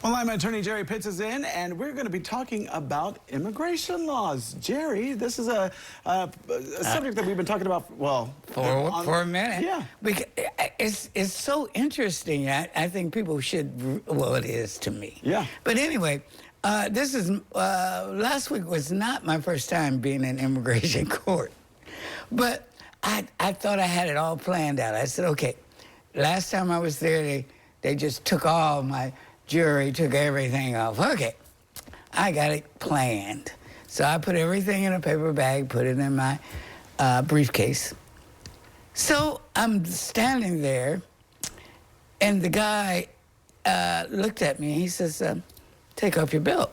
Well, I'm Attorney Jerry Pitts is in, and we're going to be talking about immigration laws. Jerry, this is a subject that we've been talking about, well... For a minute. Yeah. Because it's so interesting. I think people should, well, it is to me. Yeah. But anyway, last week was not my first time being in immigration court. But I thought I had it all planned out. I said, okay, last time I was there, they just took all my... jury took everything off. Okay, I got it planned. So I put everything in a paper bag, put it in my briefcase. So I'm standing there, and the guy looked at me. He says, take off your belt.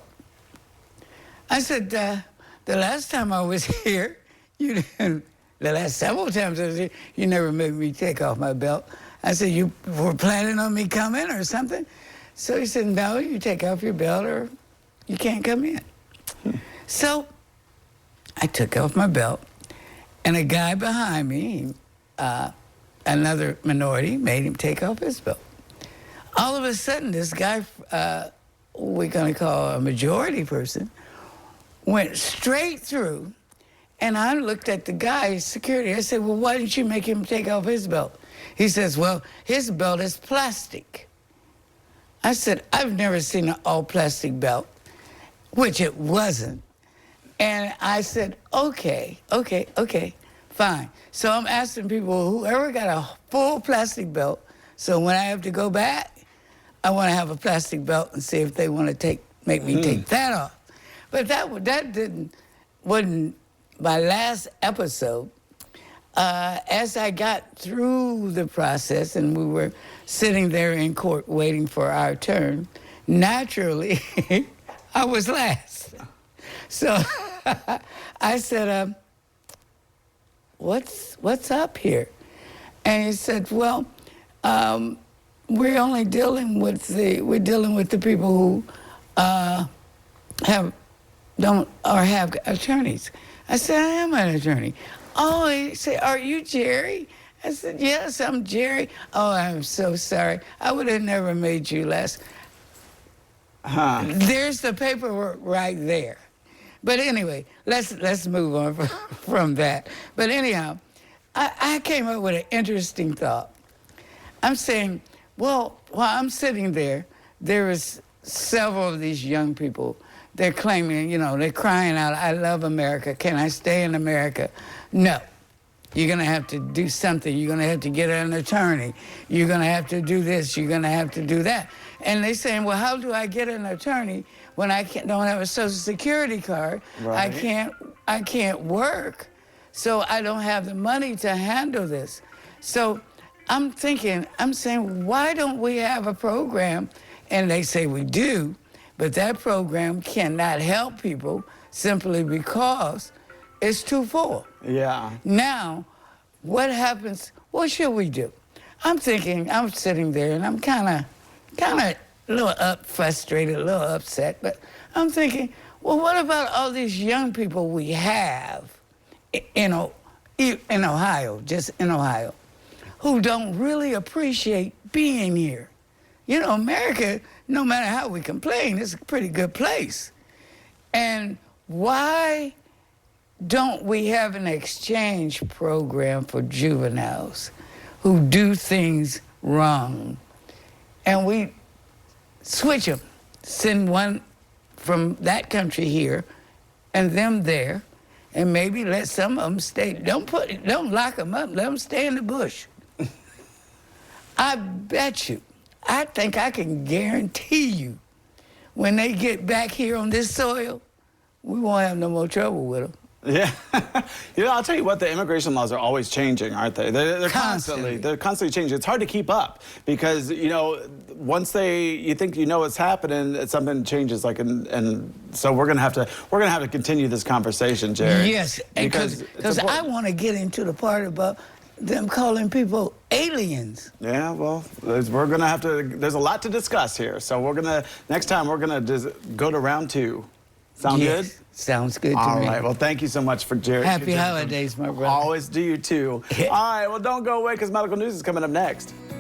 I said, the last time I was here, you didn't, the last several times I was here, you never made me take off my belt. I said, you were planning on me coming or something? So he said, no, you take off your belt or you can't come in. So I took off my belt, and a guy behind me, another minority, made him take off his belt. All of a sudden, this guy, we're going to call a majority person, went straight through, and I looked at the guy's security. I said, well, why didn't you make him take off his belt? He says, well, his belt is plastic. I said, I've never seen an all-plastic belt, which it wasn't. And I said, okay, fine. So I'm asking people, whoever got a full plastic belt, so when I have to go back, I want to have a plastic belt and see if they want to make me take that off. But that wasn't my last episode. As I got through the process and we were sitting there in court waiting for our turn, naturally, I was last. So I said, what's up here? And he said, well, we're only dealing with the people who have attorneys. I said, I am an attorney. Oh, he said, are you Jerry? I said, yes, I'm Jerry. Oh, I'm so sorry. I would have never made you last. There's the paperwork right there. But anyway, let's move on from that. But anyhow, I came up with an interesting thought. I'm saying, well, while I'm sitting there, there was several of these young people. They're claiming, they're crying out, I love America. Can I stay in America? No. You're going to have to do something. You're going to have to get an attorney. You're going to have to do this. You're going to have to do that. And they're saying, well, how do I get an attorney when I don't have a Social Security card? Right. I can't work, so I don't have the money to handle this. So I'm saying, why don't we have a program? And they say we do. But that program cannot help people simply because it's too full. Yeah. Now, what happens? What should we do? I'm thinking, I'm sitting there, and I'm kind of a little frustrated, a little upset, but I'm thinking, well, what about all these young people we have in Ohio, just in Ohio, who don't really appreciate being here? America, no matter how we complain, it's a pretty good place. And why don't we have an exchange program for juveniles who do things wrong? And we switch them, send one from that country here and them there, and maybe let some of them stay. Don't lock them up, let them stay in the bush. I bet you, I think I can guarantee you, when they get back here on this soil, we won't have no more trouble with them. Yeah. I'll tell you what, the immigration laws are always changing, aren't they? They're constantly changing. It's hard to keep up because, once you think what's happening, something changes, and so we're going to have to continue this converation, Jerry. Yes, because I want to get into the part about them calling people aliens. Yeah, well, there's a lot to discuss here. So next time we're gonna just go to round 2. Sound good? Sounds good to me. All right, well, thank you so much for Jerry. Happy holidays, my brother. Always do you too. All right, well, don't go away because medical news is coming up next.